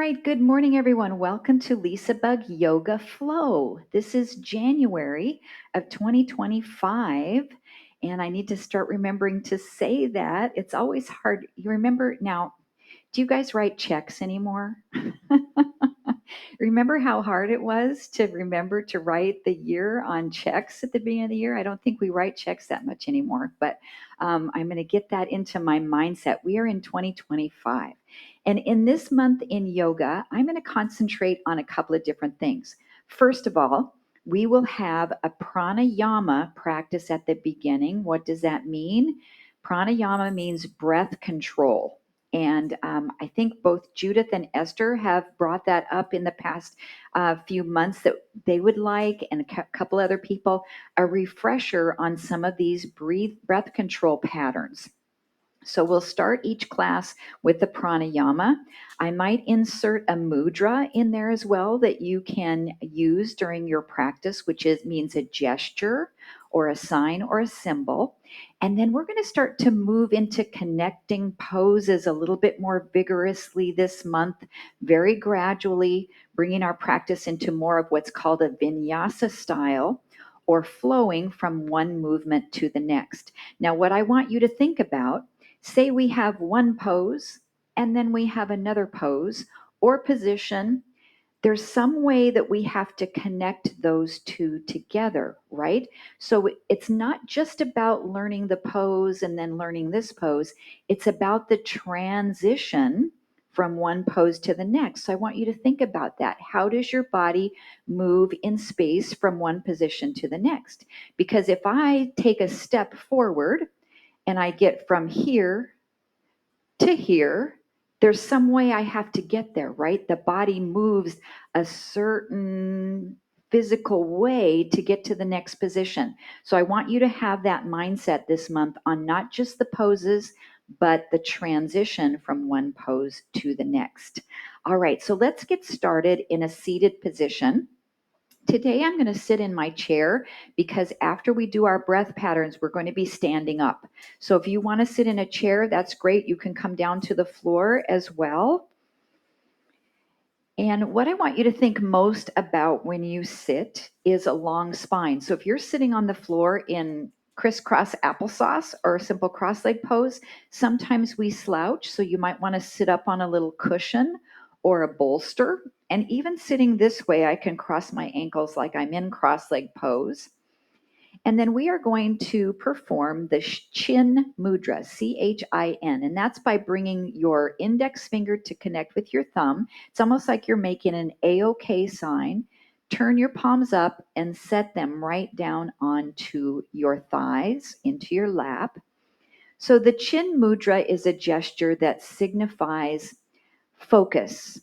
right, good morning, everyone. Welcome to LisaBug Yoga Flow. This is January of 2025, and I need to start remembering to say that. It's always hard. You remember now, do you guys write checks anymore? Remember how hard it was to remember to write the year on checks at the beginning of the year? I don't think we write checks that much anymore, but I'm going to get that into my mindset. We are in 2025. And in this month in yoga, I'm going to concentrate on a couple of different things. First of all, we will have a pranayama practice at the beginning. What does that mean? Pranayama means breath control. And I think both Judith and Esther have brought that up in the past few months that they would like, and a couple other people, a refresher on some of these breath control patterns. So we'll start each class with the pranayama. I might insert a mudra in there as well that you can use during your practice, which means a gesture or a sign or a symbol. And then we're going to start to move into connecting poses a little bit more vigorously this month, very gradually bringing our practice into more of what's called a vinyasa style, or flowing from one movement to the next. Now, what I want you to think about, say we have one pose and then we have another pose or position. There's some way that we have to connect those two together, right? So it's not just about learning the pose and then learning this pose. It's about the transition from one pose to the next. So I want you to think about that. How does your body move in space from one position to the next? Because if I take a step forward and I get from here to here, there's some way I have to get there, right? The body moves a certain physical way to get to the next position. So I want you to have that mindset this month on not just the poses, but the transition from one pose to the next. All right, so let's get started in a seated position. Today I'm going to sit in my chair because after we do our breath patterns, we're going to be standing up. So if you want to sit in a chair, that's great. You can come down to the floor as well. And what I want you to think most about when you sit is a long spine. So if you're sitting on the floor in crisscross applesauce or a simple cross-leg pose, sometimes we slouch. So you might want to sit up on a little cushion or a bolster. And even sitting this way, I can cross my ankles like I'm in cross-leg pose. And then we are going to perform the Chin Mudra, Chin, and that's by bringing your index finger to connect with your thumb. It's almost like you're making an A-OK sign. Turn your palms up and set them right down onto your thighs, into your lap. So the Chin Mudra is a gesture that signifies focus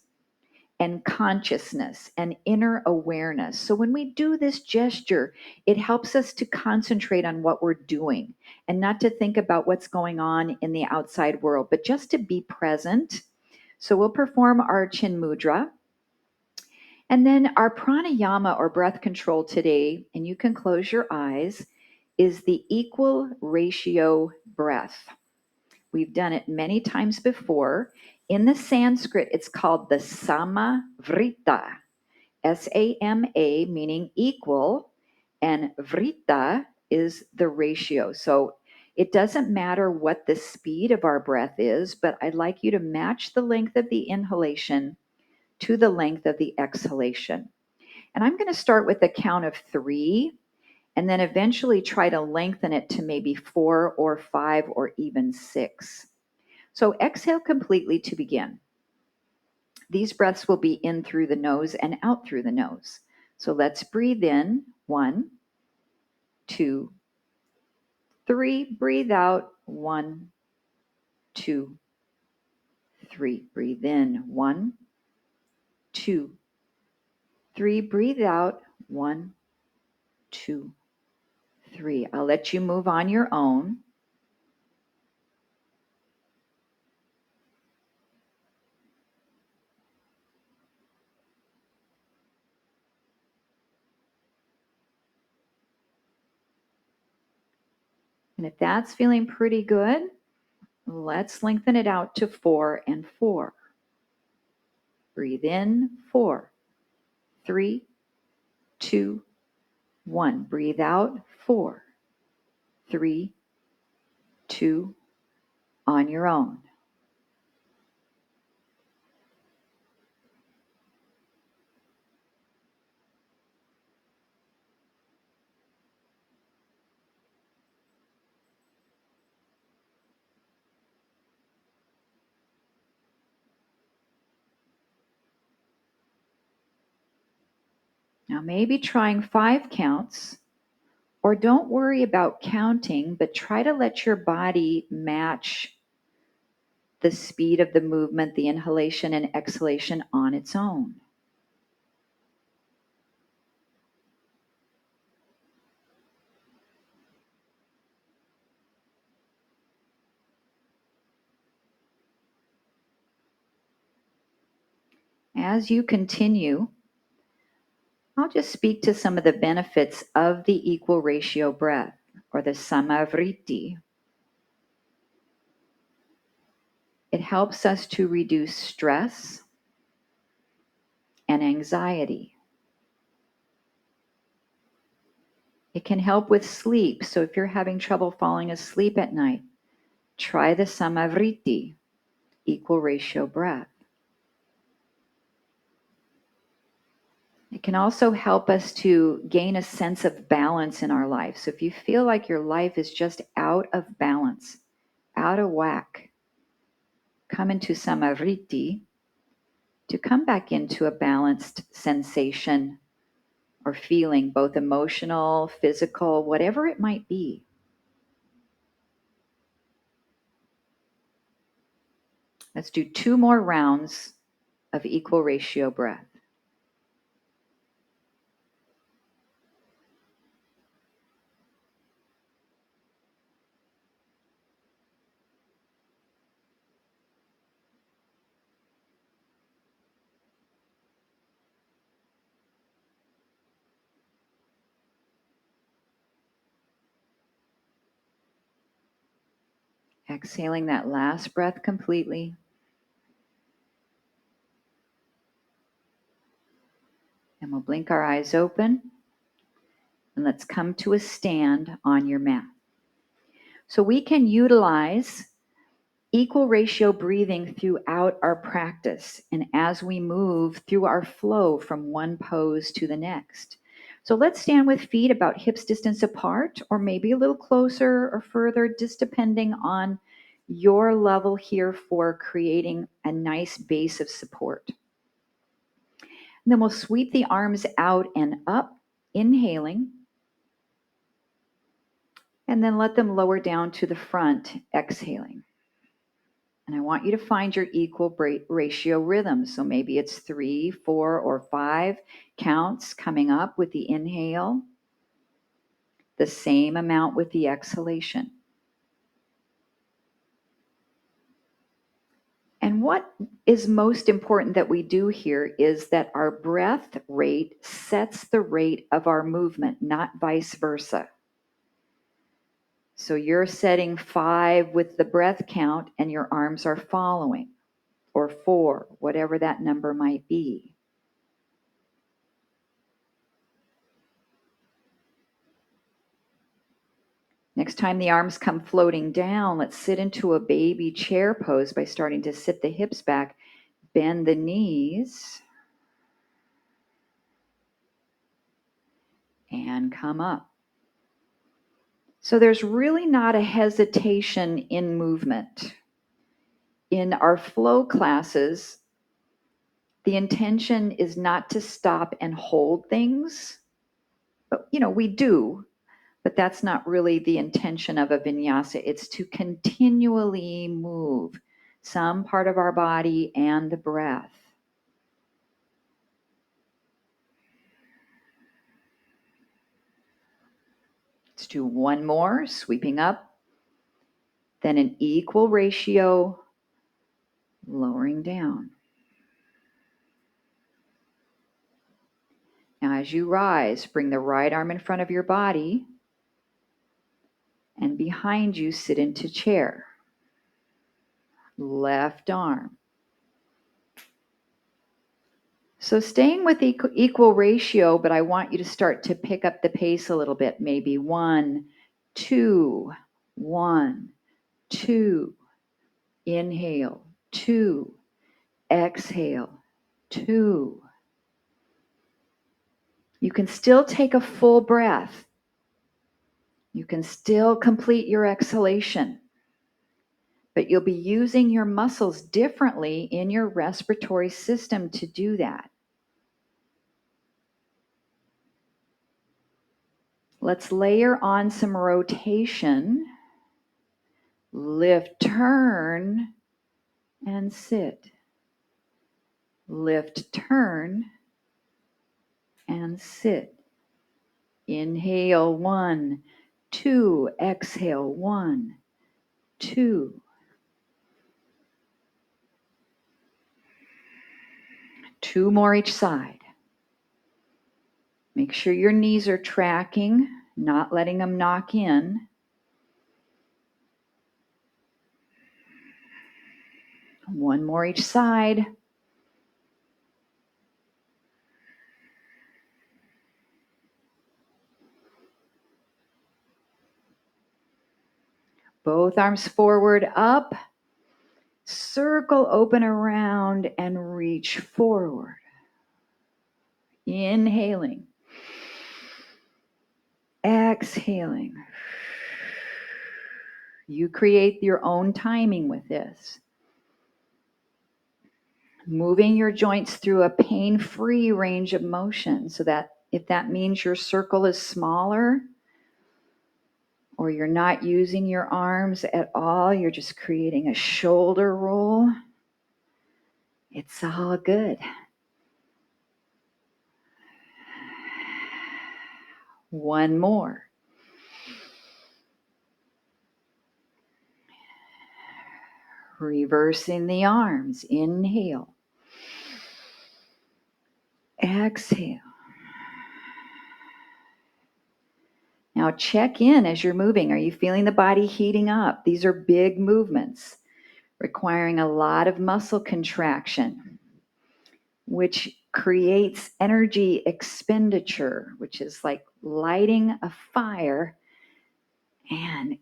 and consciousness and inner awareness. So when we do this gesture, it helps us to concentrate on what we're doing and not to think about what's going on in the outside world, but just to be present. So we'll perform our Chin Mudra. And then our pranayama or breath control today, and you can close your eyes, is the equal ratio breath. We've done it many times before. In the Sanskrit, it's called the Sama Vritti, S-A-M-A, meaning equal, and Vritta is the ratio. So it doesn't matter what the speed of our breath is, but I'd like you to match the length of the inhalation to the length of the exhalation. And I'm going to start with a count of 3, and then eventually try to lengthen it to maybe 4 or 5 or even 6. So exhale completely to begin. These breaths will be in through the nose and out through the nose. So let's breathe in. 1, 2, 3. Breathe out. 1, 2, 3. Breathe in. 1, 2, 3. Breathe out. 1, 2, 3. I'll let you move on your own. And if that's feeling pretty good, let's lengthen it out to 4 and 4. Breathe in, 4, 3, 2, 1. Breathe out, 4, 3, 2, on your own. Now maybe trying 5 counts, or don't worry about counting, but try to let your body match the speed of the movement, the inhalation and exhalation on its own. As you continue, I'll just speak to some of the benefits of the equal ratio breath, or the Sama Vritti. It helps us to reduce stress and anxiety. It can help with sleep, so if you're having trouble falling asleep at night, try the Sama Vritti, equal ratio breath. It can also help us to gain a sense of balance in our life. So if you feel like your life is just out of balance, out of whack, come into Sama Vritti to come back into a balanced sensation or feeling, both emotional, physical, whatever it might be. Let's do 2 more rounds of equal ratio breath. Exhaling that last breath completely. And we'll blink our eyes open. And let's come to a stand on your mat. So we can utilize equal ratio breathing throughout our practice and as we move through our flow from one pose to the next. So let's stand with feet about hips distance apart, or maybe a little closer or further, just depending on your level here for creating a nice base of support. And then we'll sweep the arms out and up, inhaling, and then let them lower down to the front, exhaling. And I want you to find your equal ratio rhythm. So maybe it's 3, 4, or 5 counts coming up with the inhale, the same amount with the exhalation. And what is most important that we do here is that our breath rate sets the rate of our movement, not vice versa. So you're setting 5 with the breath count and your arms are following, or 4, whatever that number might be. Next time the arms come floating down, let's sit into a baby chair pose by starting to sit the hips back, bend the knees, and come up. So there's really not a hesitation in movement. In our flow classes, the intention is not to stop and hold things, but we do, but that's not really the intention of a vinyasa. It's to continually move some part of our body and the breath. Let's do one more, sweeping up, then an equal ratio, lowering down. Now as you rise, bring the right arm in front of your body, and behind you sit into chair. Left arm. So staying with equal ratio, but I want you to start to pick up the pace a little bit. Maybe 1, 2, 1, 2. Inhale, 2. Exhale, 2. You can still take a full breath. You can still complete your exhalation, but you'll be using your muscles differently in your respiratory system to do that. Let's layer on some rotation. Lift, turn, and sit. Lift, turn, and sit. Inhale, 1, 2. Exhale, 1, 2. 2 more each side. Make sure your knees are tracking, not letting them knock in. 1 more each side. Both arms forward, up. Circle open around and reach forward. Inhaling. Exhaling. You create your own timing with this. Moving your joints through a pain-free range of motion, so that if that means your circle is smaller or you're not using your arms at all, you're just creating a shoulder roll, it's all good. 1 more. Reversing the arms. Inhale. Exhale. Now check in as you're moving. Are you feeling the body heating up? These are big movements requiring a lot of muscle contraction, which creates energy expenditure, which is like lighting a fire and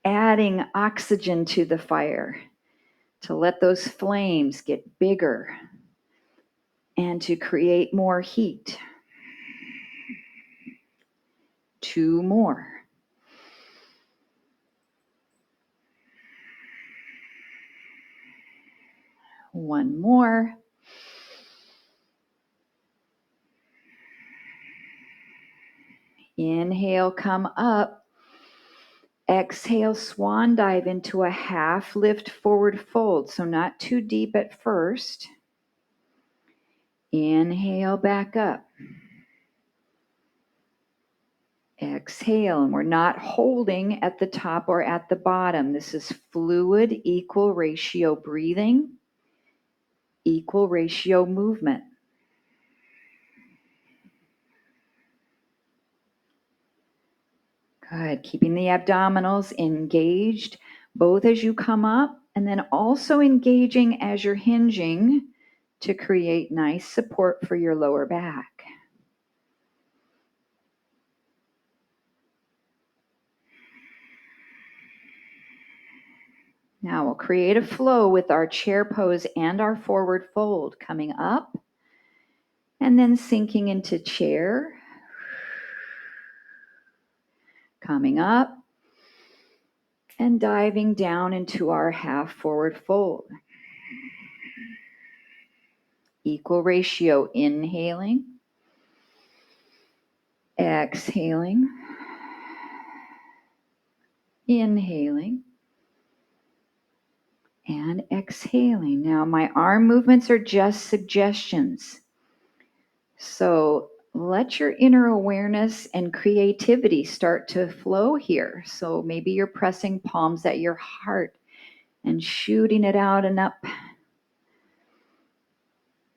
adding oxygen to the fire to let those flames get bigger and to create more heat. 2 more. One more. Inhale, come up. Exhale, swan dive into a half lift forward fold. So not too deep at first. Inhale, back up. Exhale, and we're not holding at the top or at the bottom. This is fluid, equal ratio breathing, equal ratio movement. Good. Keeping the abdominals engaged, both as you come up and then also engaging as you're hinging to create nice support for your lower back. Now we'll create a flow with our chair pose and our forward fold, coming up and then sinking into chair, coming up and diving down into our half forward fold. Equal ratio, inhaling, exhaling, inhaling, and exhaling. Now my arm movements are just suggestions. So let your inner awareness and creativity start to flow here. So maybe you're pressing palms at your heart and shooting it out and up.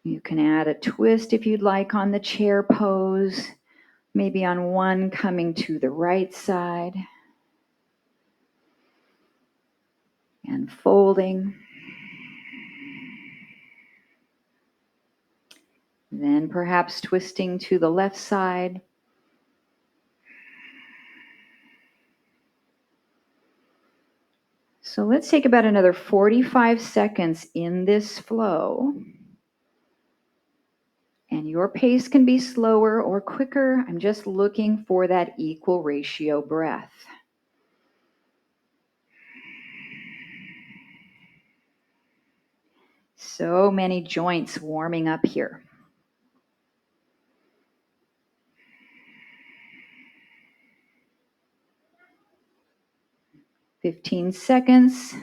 You can add a twist if you'd like on the chair pose, maybe on one coming to the right side and folding. Then perhaps twisting to the left side. So let's take about another 45 seconds in this flow. And your pace can be slower or quicker. I'm just looking for that equal ratio breath. So many joints warming up here. 15 seconds.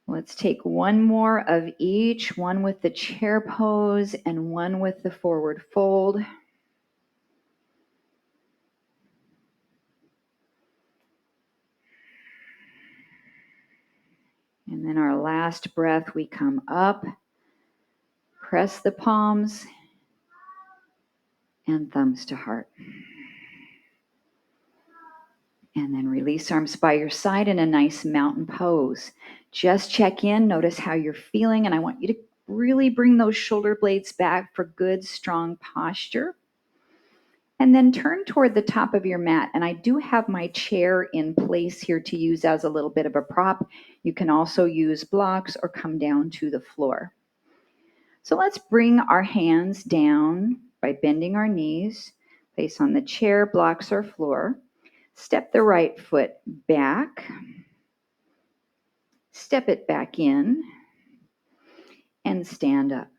Let's take one more of each, one with the chair pose and one with the forward fold. And then our last breath, we come up, press the palms, and thumbs to heart. And then release arms by your side in a nice mountain pose. Just check in, notice how you're feeling, and I want you to really bring those shoulder blades back for good, strong posture. And then turn toward the top of your mat. And I do have my chair in place here to use as a little bit of a prop. You can also use blocks or come down to the floor. So let's bring our hands down by bending our knees, place on the chair, blocks, or floor. Step the right foot back, step it back in, and stand up.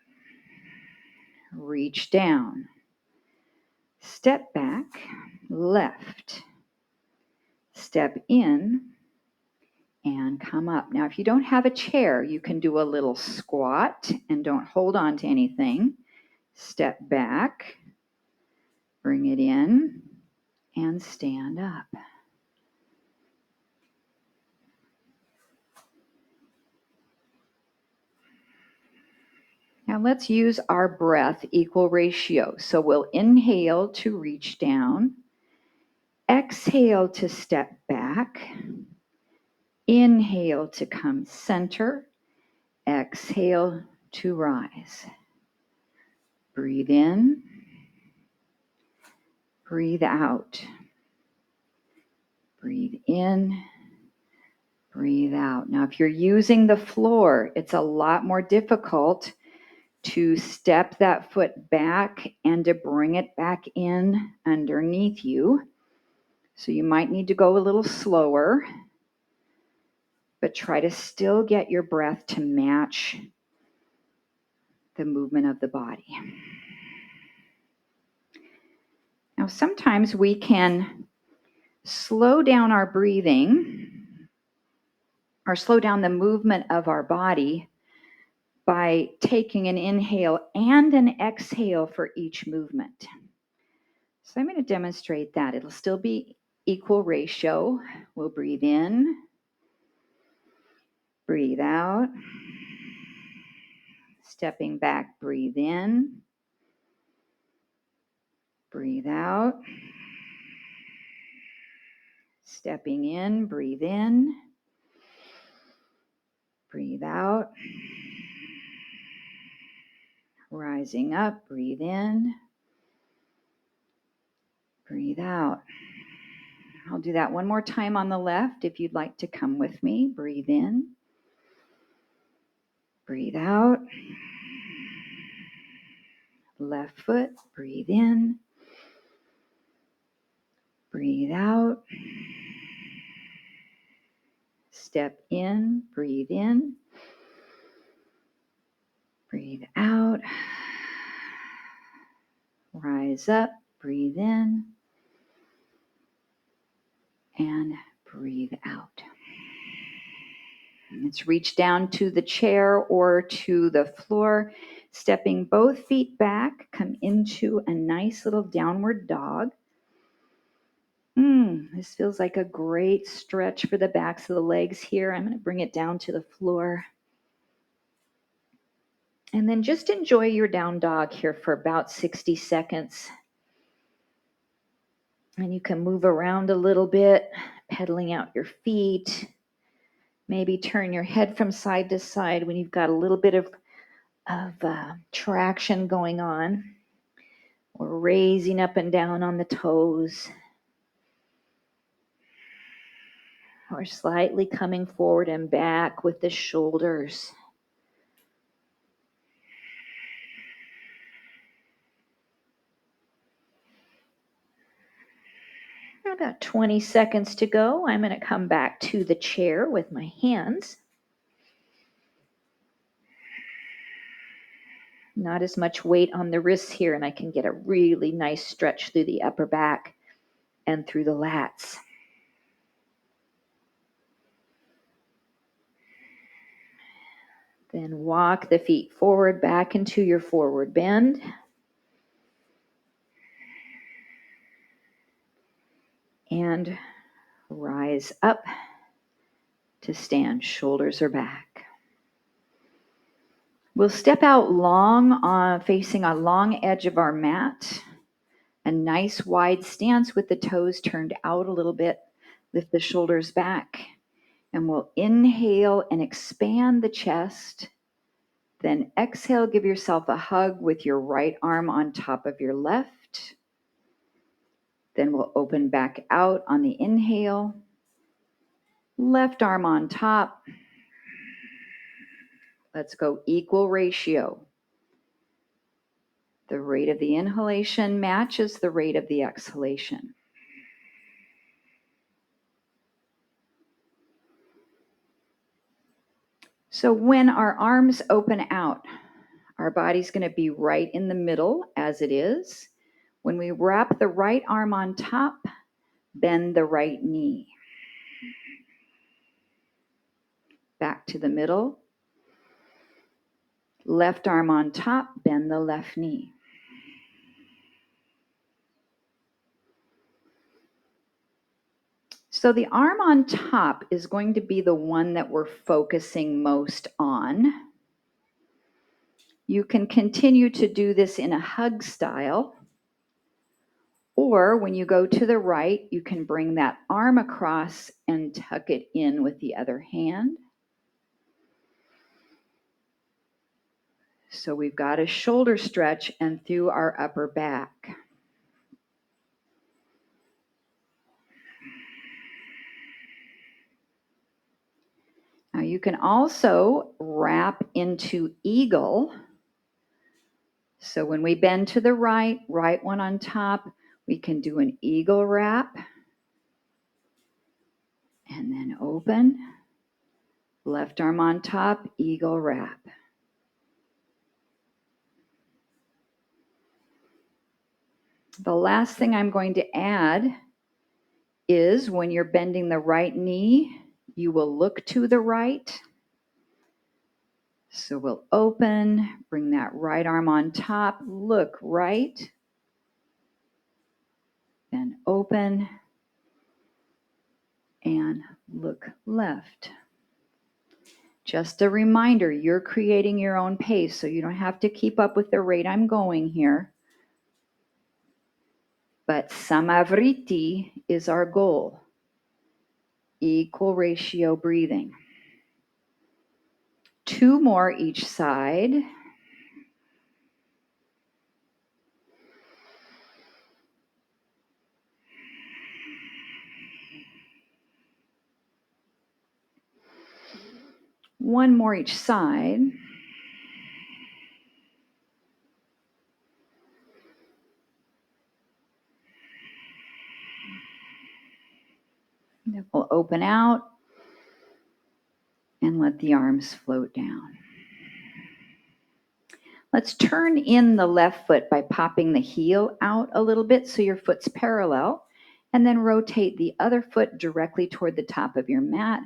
Reach down, step back, left, step in, and come up. Now, if you don't have a chair, you can do a little squat and don't hold on to anything. Step back, bring it in, and stand up. Now let's use our breath equal ratio. So we'll inhale to reach down, exhale to step back, inhale to come center, exhale to rise. Breathe in, breathe out. Breathe in, breathe out. Now, if you're using the floor, it's a lot more difficult to step that foot back and to bring it back in underneath you. So you might need to go a little slower, but try to still get your breath to match the movement of the body. Now, sometimes we can slow down our breathing or slow down the movement of our body by taking an inhale and an exhale for each movement. So I'm going to demonstrate that. It'll still be equal ratio. We'll breathe in, breathe out, stepping back, breathe in, breathe out, stepping in, breathe in, breathe out, rising up, breathe in, breathe out. I'll do that one more time on the left if you'd like to come with me. Breathe in, breathe out, left foot, breathe in, breathe out, step in, breathe in, breathe out, rise up, breathe in, and breathe out. Let's reach down to the chair or to the floor, stepping both feet back, come into a nice little downward dog. This feels like a great stretch for the backs of the legs here. I'm going to bring it down to the floor. And then just enjoy your down dog here for about 60 seconds. And you can move around a little bit, pedaling out your feet. Maybe turn your head from side to side when you've got a little bit of of traction going on. We're raising up and down on the toes. We're slightly coming forward and back with the shoulders. About 20 seconds to go. I'm going to come back to the chair with my hands. Not as much weight on the wrists here, and I can get a really nice stretch through the upper back and through the lats. Then walk the feet forward back into your forward bend. And rise up to stand. Shoulders are back. We'll step out long, facing a long edge of our mat. A nice wide stance with the toes turned out a little bit. Lift the shoulders back. And we'll inhale and expand the chest. Then exhale, give yourself a hug with your right arm on top of your left. Then we'll open back out on the inhale. Left arm on top. Let's go equal ratio. The rate of the inhalation matches the rate of the exhalation. So when our arms open out, our body's going to be right in the middle as it is. When we wrap the right arm on top, bend the right knee. Back to the middle. Left arm on top, bend the left knee. So the arm on top is going to be the one that we're focusing most on. You can continue to do this in a hug style, or when you go to the right, you can bring that arm across and tuck it in with the other hand. So we've got a shoulder stretch and through our upper back. Now you can also wrap into eagle. So when we bend to the right, right one on top, we can do an eagle wrap. And then open. Left arm on top, eagle wrap. The last thing I'm going to add is when you're bending the right knee, you will look to the right. So we'll open, bring that right arm on top, look right, then open, and look left. Just a reminder, you're creating your own pace, so you don't have to keep up with the rate I'm going here. But Sama Vritti is our goal. Equal ratio breathing. 2 more each side. One more each side. Then we'll open out and let the arms float down. Let's turn in the left foot by popping the heel out a little bit so your foot's parallel, and then rotate the other foot directly toward the top of your mat.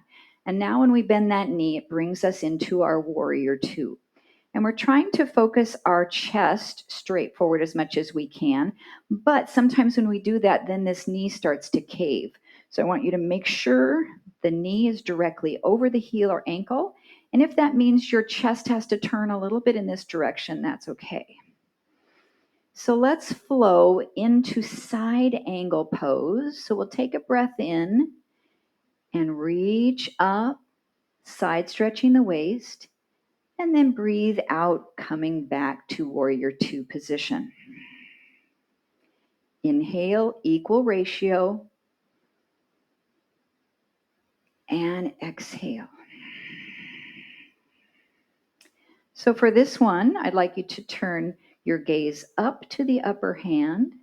And now when we bend that knee, it brings us into our warrior two. And we're trying to focus our chest straight forward as much as we can. But sometimes when we do that, then this knee starts to cave. So I want you to make sure the knee is directly over the heel or ankle. And if that means your chest has to turn a little bit in this direction, that's okay. So let's flow into side angle pose. So we'll take a breath in and reach up, side stretching the waist. And then breathe out, coming back to warrior two position. Inhale, equal ratio, and exhale. So for this one, I'd like you to turn your gaze up to the upper hand.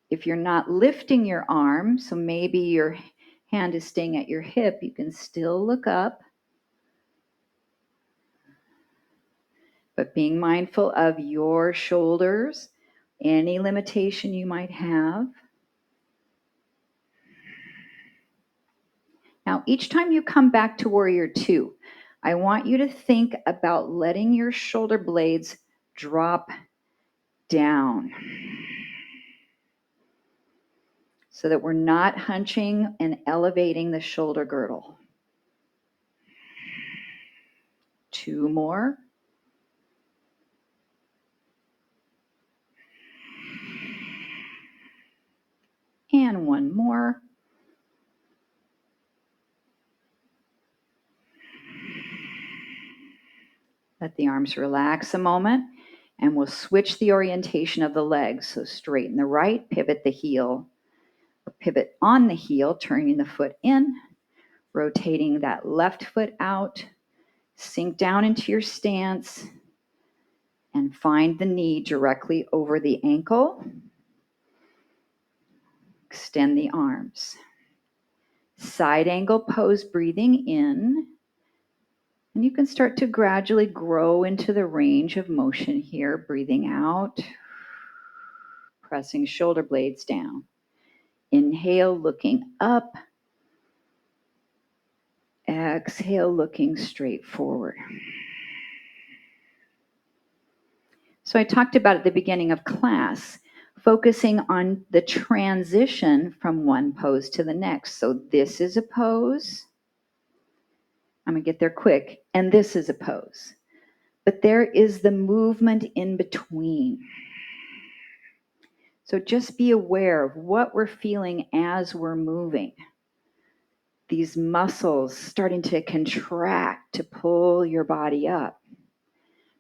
If you're not lifting your arm, so maybe your hand is staying at your hip, you can still look up. But being mindful of your shoulders, any limitation you might have. Now, each time you come back to warrior two, I want you to think about letting your shoulder blades drop down so that we're not hunching and elevating the shoulder girdle. 2 more. And 1 more. Let the arms relax a moment, and we'll switch the orientation of the legs. So straighten the right, pivot the heel, or pivot on the heel, turning the foot in, rotating that left foot out, sink down into your stance, and find the knee directly over the ankle. Extend the arms. Side angle pose, breathing in. And you can start to gradually grow into the range of motion here, breathing out, pressing shoulder blades down. Inhale, looking up. Exhale, looking straight forward. So I talked about at the beginning of class, focusing on the transition from one pose to the next. So this is a pose. I'm going to get there quick. And this is a pose. But there is the movement in between. So just be aware of what we're feeling as we're moving. These muscles starting to contract to pull your body up.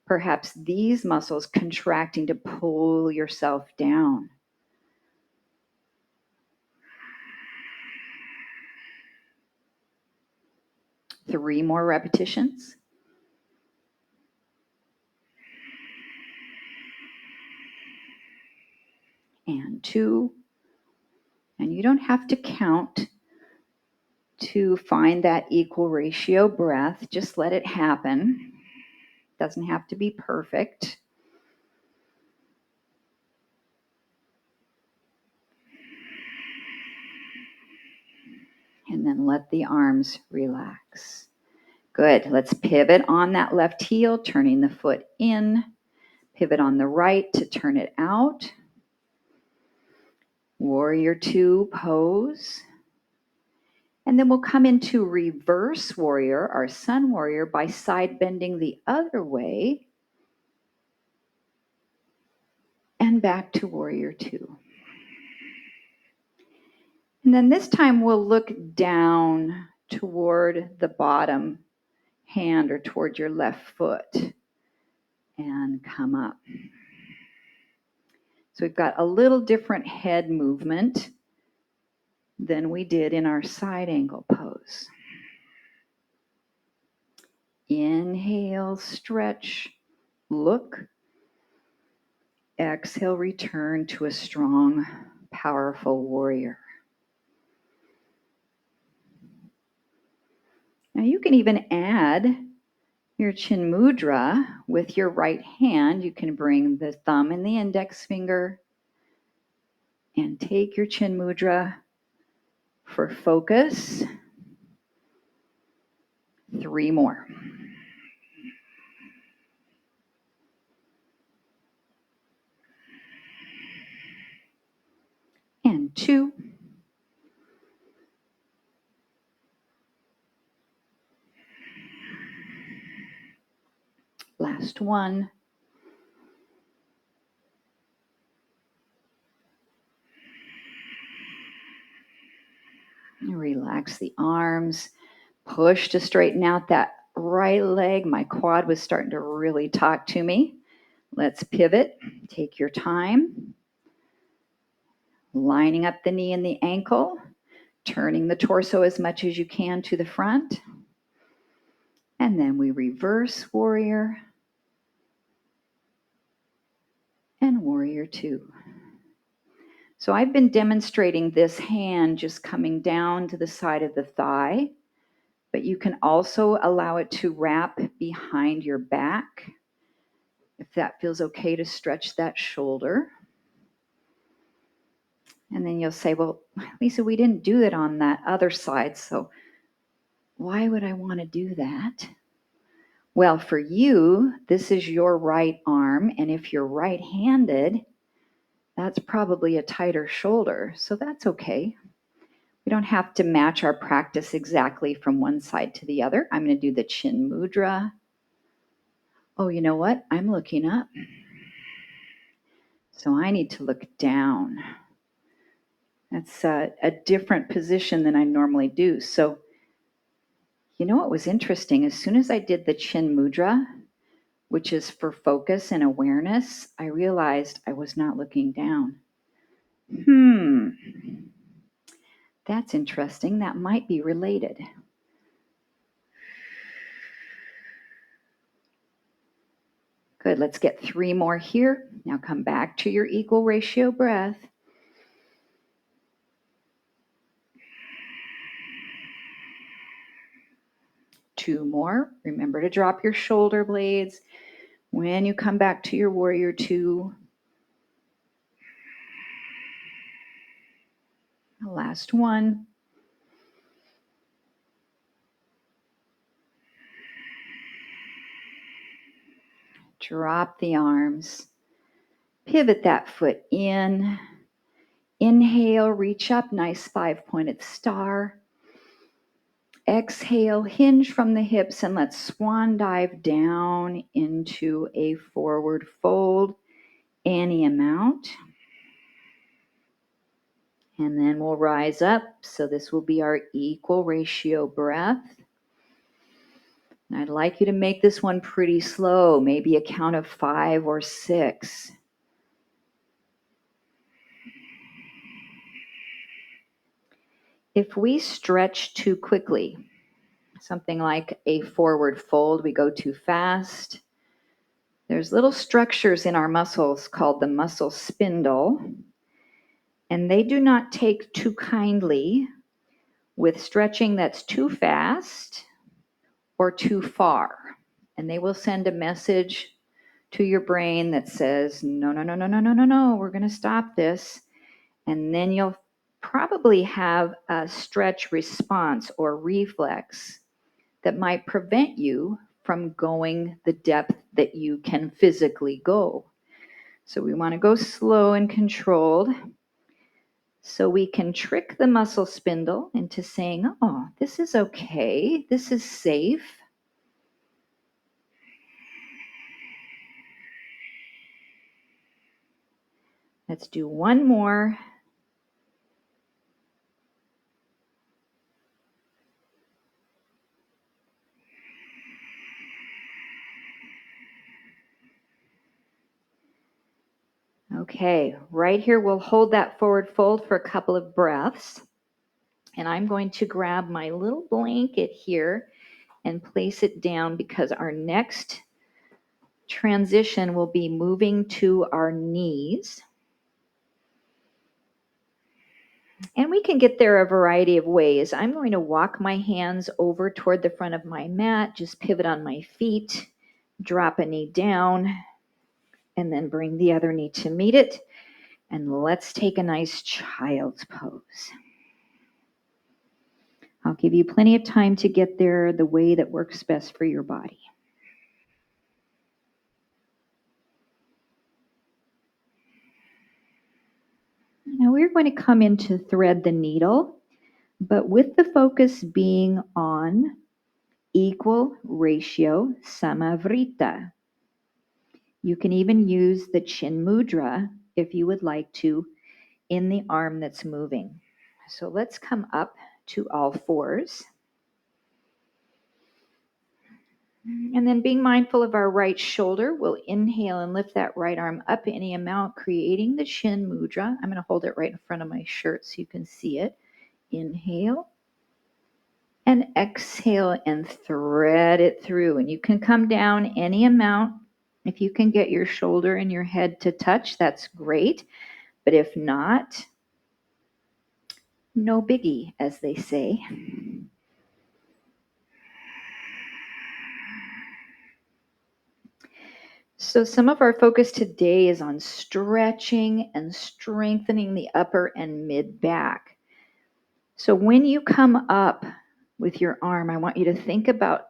Perhaps these muscles contracting to pull yourself down. Three more repetitions. And 2. And you don't have to count to find that equal ratio breath. Just let it happen. Doesn't have to be perfect. And then let the arms relax. Good. Let's pivot on that left heel, turning the foot in. Pivot on the right to turn it out. Warrior two pose. And then we'll come into reverse warrior, our sun warrior, by side bending the other way. And back to warrior two. And then this time we'll look down toward the bottom hand or toward your left foot and come up. So we've got a little different head movement than we did in our side angle pose. Inhale, stretch, look. Exhale, return to a strong, powerful warrior. Now you can even add your Chin Mudra with your right hand. You can bring the thumb and the index finger and take your Chin Mudra for focus. 3 more. And 2. Last 1. Relax the arms. Push to straighten out that right leg, my quad was starting to really talk to me. Let's pivot. Take your time. Lining up the knee and the ankle, turning the torso as much as you can to the front. And then we reverse warrior and warrior two. So I've been demonstrating this hand just coming down to the side of the thigh, but you can also allow it to wrap behind your back if that feels okay to stretch that shoulder. And then you'll say, well, Lisa, we didn't do it on that other side, so why would I want to do that? Well, for you, this is your right arm, and if you're right-handed, that's probably a tighter shoulder, so that's okay. We don't have to match our practice exactly from one side to the other. I'm going to do the Chin Mudra. Oh, you know what? I'm looking up, so I need to look down. That's a different position than I normally do. So, you know what was interesting? As soon as I did the Chin Mudra, which is for focus and awareness, I realized I was not looking down. That's interesting. That might be related. Good. Let's get 3 more here. Now come back to your equal ratio breath. Two more. Remember to drop your shoulder blades when you come back to your warrior two. The last one. Drop the arms. Pivot that foot in. Inhale, reach up, nice 5-pointed star. Exhale, hinge from the hips, and let's swan dive down into a forward fold, any amount. And then we'll rise up. So this will be our equal ratio breath. And I'd like you to make this one pretty slow, maybe a count of 5 or 6. If we stretch too quickly, something like a forward fold, we go too fast. There's little structures in our muscles called the muscle spindle, and they do not take too kindly with stretching that's too fast or too far. And they will send a message to your brain that says, no, no, no, no, no, no, no, no, we're going to stop this. And then you'll probably have a stretch response or reflex that might prevent you from going the depth that you can physically go. So we want to go slow and controlled so we can trick the muscle spindle into saying, oh, this is okay, this is safe. Let's do one more. Okay, right here we'll hold that forward fold for a couple of breaths. And I'm going to grab my little blanket here and place it down because our next transition will be moving to our knees. And we can get there a variety of ways. I'm going to walk my hands over toward the front of my mat, just pivot on my feet, drop a knee down, and then bring the other knee to meet it. And let's take a nice child's pose. I'll give you plenty of time to get there the way that works best for your body. Now we're going to come in to thread the needle, but with the focus being on equal ratio Sama Vritti. You can even use the Chin Mudra if you would like to in the arm that's moving. So let's come up to all fours. And then being mindful of our right shoulder, we'll inhale and lift that right arm up any amount, creating the Chin Mudra. I'm going to hold it right in front of my shirt so you can see it. Inhale and exhale and thread it through. And you can come down any amount. If you can get your shoulder and your head to touch, that's great. But if not, no biggie, as they say. So some of our focus today is on stretching and strengthening the upper and mid back. So when you come up with your arm, I want you to think about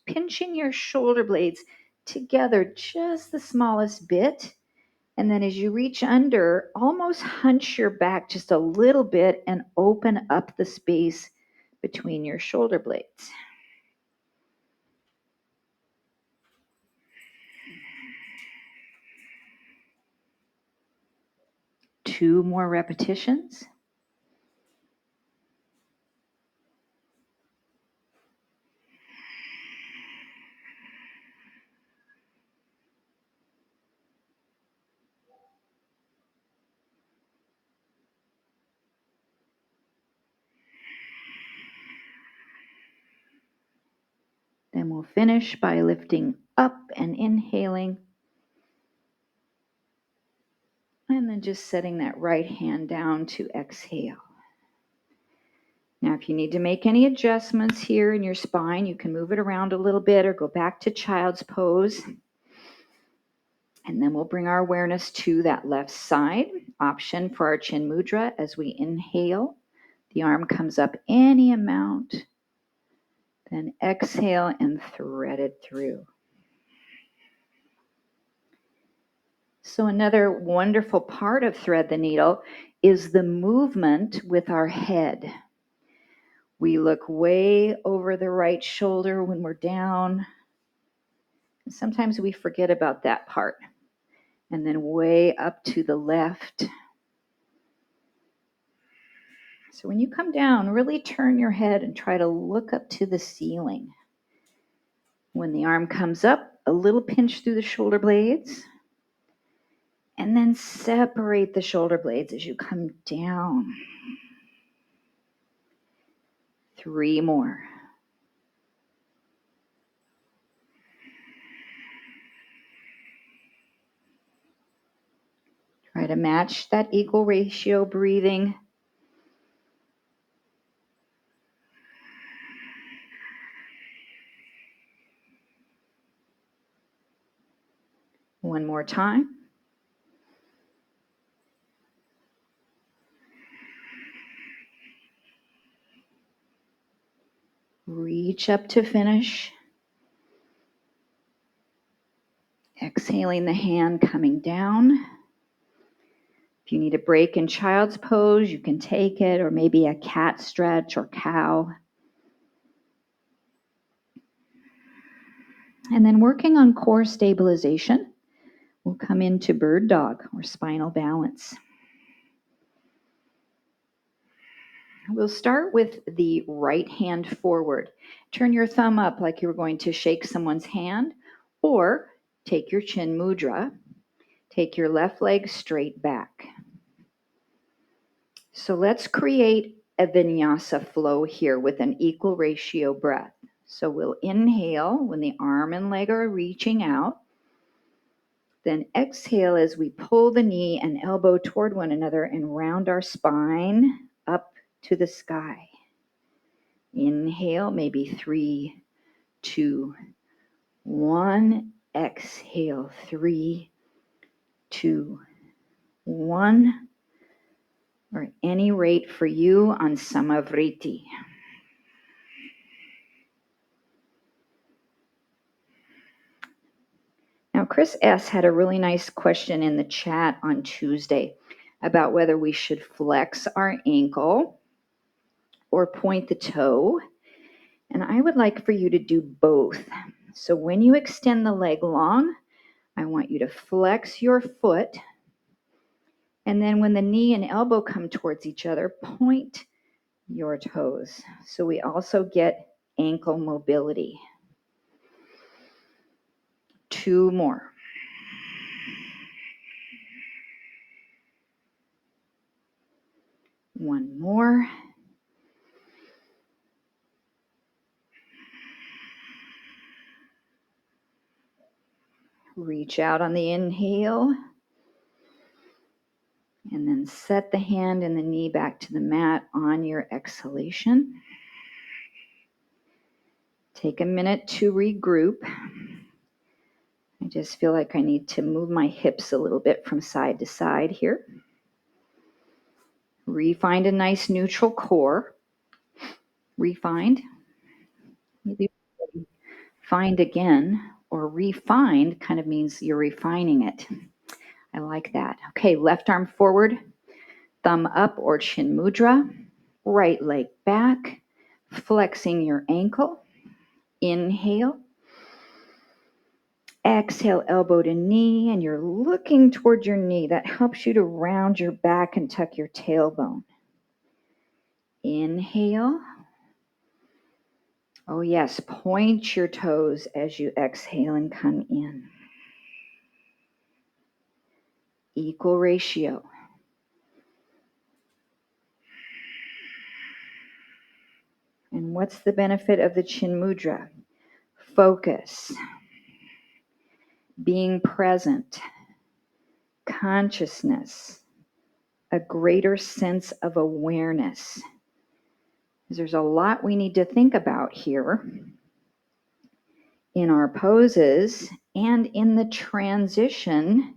pinching your shoulder blades together just the smallest bit. And then as you reach under, almost hunch your back just a little bit and open up the space between your shoulder blades. Two more repetitions. Then we'll finish by lifting up and inhaling. And then just setting that right hand down to exhale. Now, if you need to make any adjustments here in your spine, you can move it around a little bit or go back to child's pose. And then we'll bring our awareness to that left side. Option for our Chin Mudra as we inhale. The arm comes up any amount. Then exhale and thread it through. So another wonderful part of Thread the Needle is the movement with our head. We look way over the right shoulder when we're down. And sometimes we forget about that part. And then way up to the left. So when you come down, really turn your head and try to look up to the ceiling. When the arm comes up, a little pinch through the shoulder blades. And then separate the shoulder blades as you come down. 3 more. Try to match that equal ratio breathing. One more time. Reach up to finish. Exhaling the hand coming down. If you need a break in child's pose, you can take it, or maybe a cat stretch or cow. And then working on core stabilization, we'll come into bird dog or spinal balance. We'll start with the right hand forward. Turn your thumb up like you were going to shake someone's hand, or take your Chin Mudra. Take your left leg straight back. So let's create a vinyasa flow here with an equal ratio breath. So we'll inhale when the arm and leg are reaching out. Then exhale as we pull the knee and elbow toward one another and round our spine up to the sky. Inhale, maybe 3, 2, 1. Exhale, 3, 2, 1. Or any rate for you on Sama Vritti. Now, Chris S. had a really nice question in the chat on Tuesday about whether we should flex our ankle or point the toe. And I would like for you to do both. So when you extend the leg long, I want you to flex your foot. And then when the knee and elbow come towards each other, point your toes. So we also get ankle mobility. 2 more. One more. Reach out on the inhale. And then set the hand and the knee back to the mat on your exhalation. Take a minute to regroup. I just feel like I need to move my hips a little bit from side to side here. Find a nice neutral core. Refind. Maybe find again, or refind kind of means you're refining it. I like that. Okay, left arm forward, thumb up or Chin Mudra, right leg back, flexing your ankle. Inhale. Exhale, elbow to knee, and you're looking towards your knee. That helps you to round your back and tuck your tailbone. Inhale. Oh yes, point your toes as you exhale and come in. Equal ratio. And what's the benefit of the Chin Mudra? Focus, being present, consciousness, a greater sense of awareness. There's a lot we need to think about here in our poses and in the transition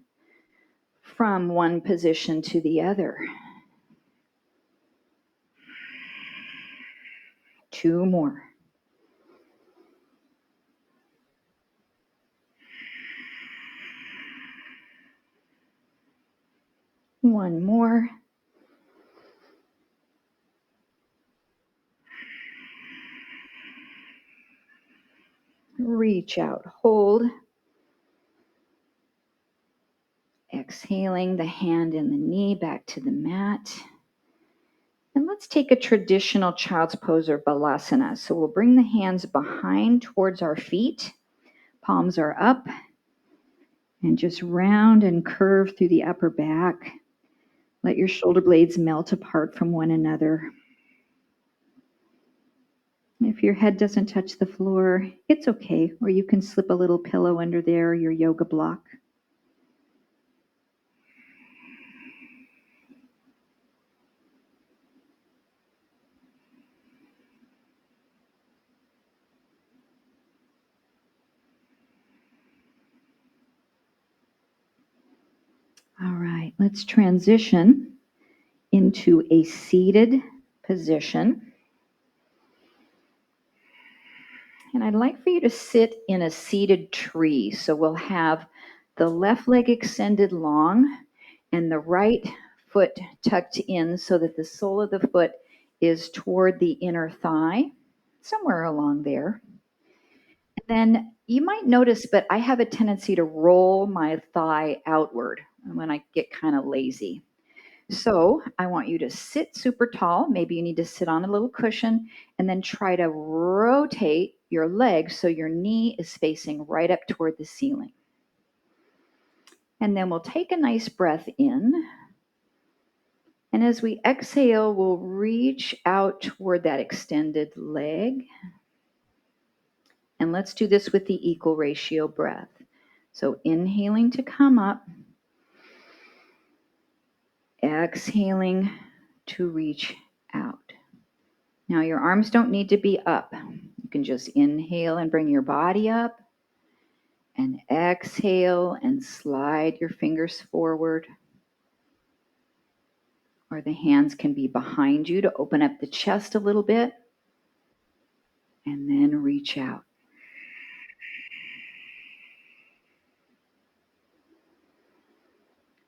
from one position to the other. 2 more. One more. Reach out, hold. Exhaling the hand and the knee back to the mat. And let's take a traditional child's pose or balasana. So we'll bring the hands behind towards our feet. Palms are up. And just round and curve through the upper back. Let your shoulder blades melt apart from one another. If your head doesn't touch the floor, it's okay, or you can slip a little pillow under there, your yoga block. All right, let's transition into a seated position. And I'd like for you to sit in a seated tree. So we'll have the left leg extended long and the right foot tucked in so that the sole of the foot is toward the inner thigh, somewhere along there. And then you might notice, but I have a tendency to roll my thigh outward when I get kind of lazy. So I want you to sit super tall. Maybe you need to sit on a little cushion and then try to rotate your leg so your knee is facing right up toward the ceiling. And then we'll take a nice breath in. And as we exhale, we'll reach out toward that extended leg. And let's do this with the equal ratio breath. So inhaling to come up, exhaling to reach out. Now your arms don't need to be up. You can just inhale and bring your body up and exhale and slide your fingers forward. Or the hands can be behind you to open up the chest a little bit and then reach out.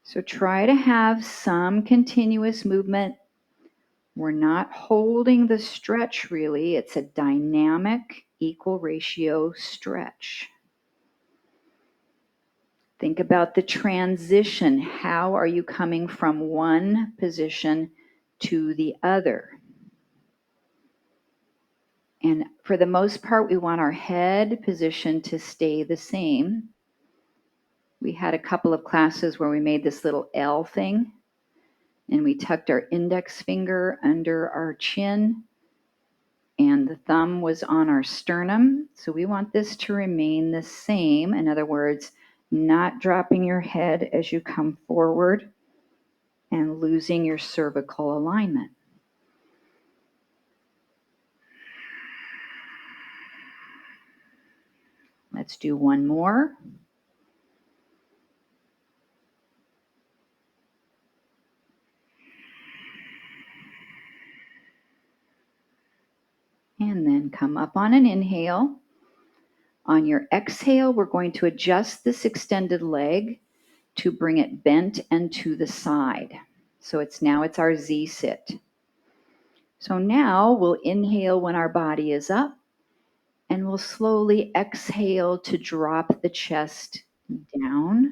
So try to have some continuous movement. We're not holding the stretch really. It's a dynamic equal ratio stretch. Think about the transition. How are you coming from one position to the other? And for the most part, we want our head position to stay the same. We had a couple of classes where we made this little L thing, and we tucked our index finger under our chin, and the thumb was on our sternum. So we want this to remain the same. In other words, not dropping your head as you come forward and losing your cervical alignment. Let's do one more. And then come up on an inhale. On your exhale, we're going to adjust this extended leg to bring it bent and to the side. So it's our Z sit. So now we'll inhale when our body is up, and we'll slowly exhale to drop the chest down.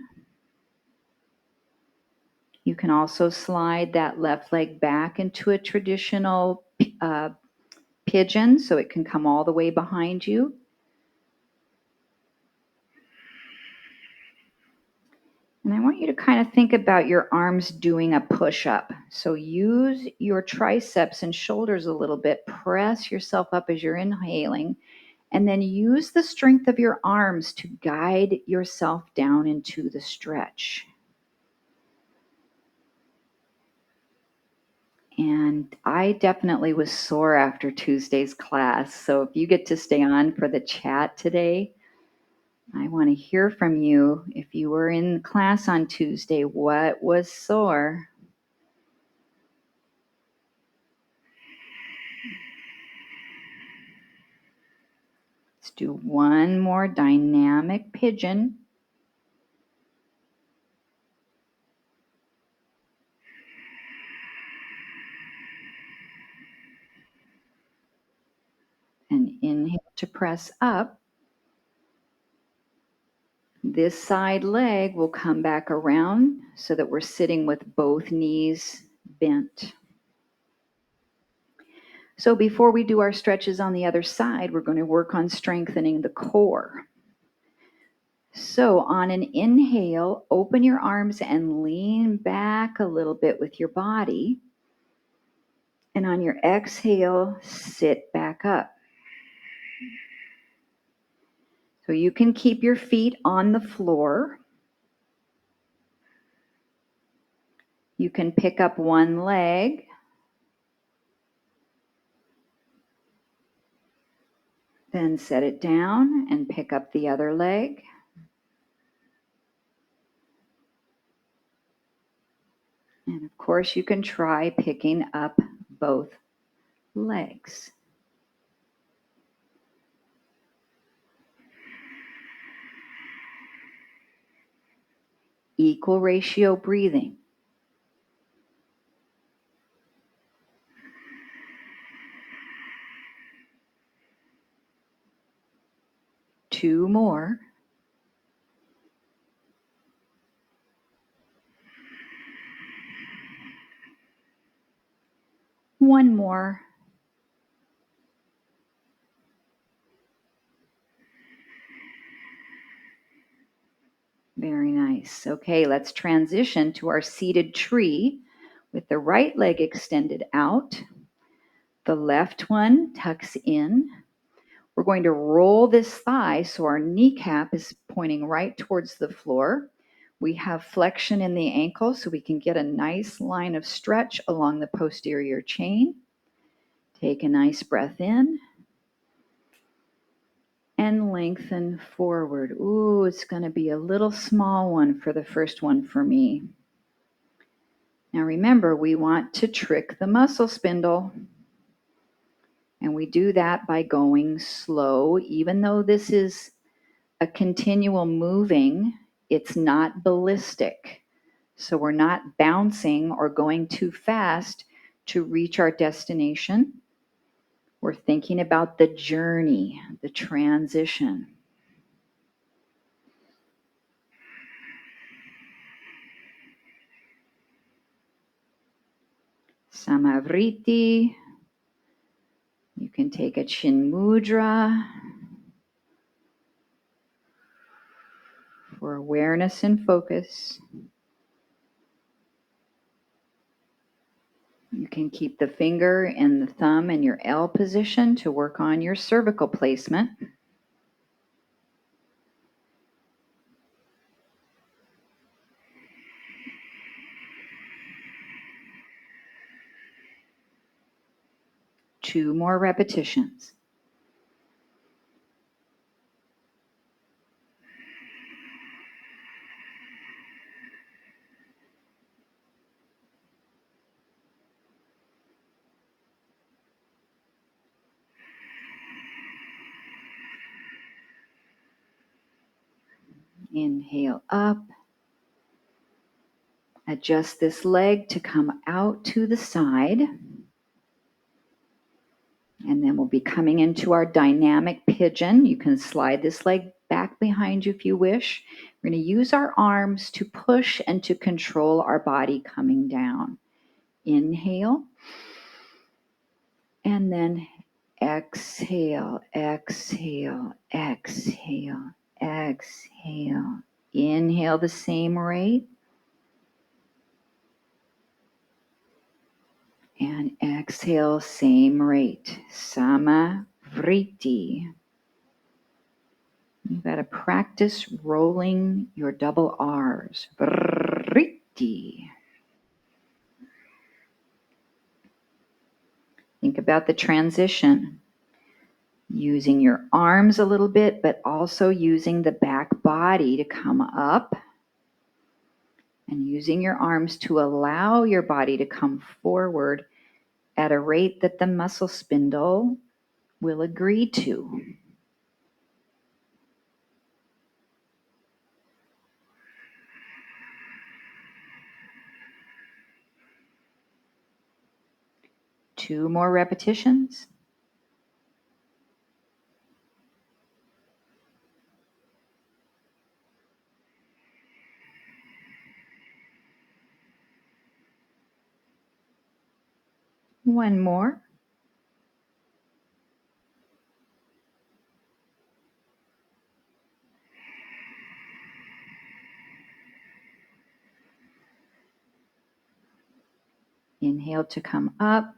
You can also slide that left leg back into a traditional pigeon so it can come all the way behind you. And I want you to kind of think about your arms doing a push-up. So use your triceps and shoulders a little bit. Press yourself up as you're inhaling. And then use the strength of your arms to guide yourself down into the stretch. And I definitely was sore after Tuesday's class. So if you get to stay on for the chat today, I want to hear from you. If you were in class on Tuesday, what was sore? Let's do one more dynamic pigeon. And inhale to press up. This side leg will come back around so that we're sitting with both knees bent. So before we do our stretches on the other side, we're going to work on strengthening the core. So on an inhale, open your arms and lean back a little bit with your body. And on your exhale, sit back up. So you can keep your feet on the floor. You can pick up one leg. Then set it down and pick up the other leg. And of course, you can try picking up both legs. Equal ratio breathing. Two more. One more. Very nice. Okay, let's transition to our seated tree with the right leg extended out. The left one tucks in. We're going to roll this thigh so our kneecap is pointing right towards the floor. We have flexion in the ankle so we can get a nice line of stretch along the posterior chain. Take a nice breath in and lengthen forward. Ooh, it's going to be a little small one for the first one for me. Now remember, we want to trick the muscle spindle. And we do that by going slow. Even though this is a continual moving, it's not ballistic. So we're not bouncing or going too fast to reach our destination. We're thinking about the journey, the transition. Sama Vritti. You can take a Chin Mudra. for awareness and focus. You can keep the finger and the thumb in your L position to work on your cervical placement. Two more repetitions. Inhale up. Adjust this leg to come out to the side. And then we'll be coming into our dynamic pigeon. You can slide this leg back behind you if you wish. We're going to use our arms to push and to control our body coming down. Inhale. And then exhale, exhale, exhale, exhale. Inhale the same rate. And exhale, same rate. Sama Vritti. You've got to practice rolling your double R's. Vritti. Think about the transition. Using your arms a little bit, but also using the back body to come up. And using your arms to allow your body to come forward at a rate that the muscle spindle will agree to. Two more repetitions. One more. Inhale to come up.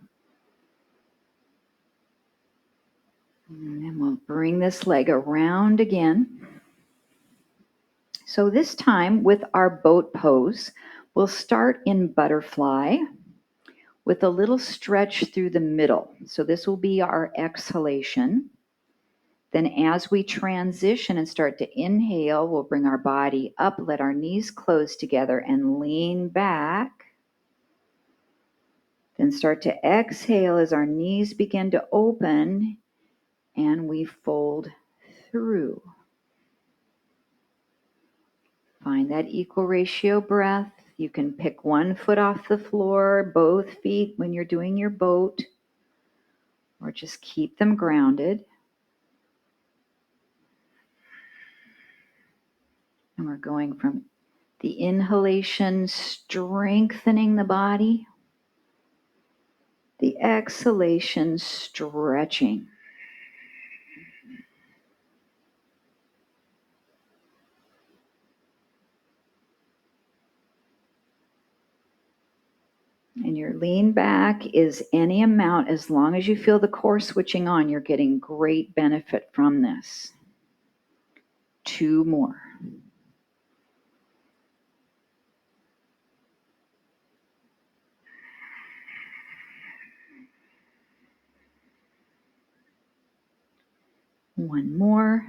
And then we'll bring this leg around again. So this time with our boat pose, we'll start in butterfly with a little stretch through the middle. So this will be our exhalation. Then as we transition and start to inhale, we'll bring our body up, let our knees close together and lean back. Then start to exhale as our knees begin to open and we fold through. Find that equal ratio breath. You can pick one foot off the floor, both feet when you're doing your boat, or just keep them grounded. And we're going from the inhalation, strengthening the body, the exhalation, stretching. And your lean back is any amount. As long as you feel the core switching on, you're getting great benefit from this. Two more. One more.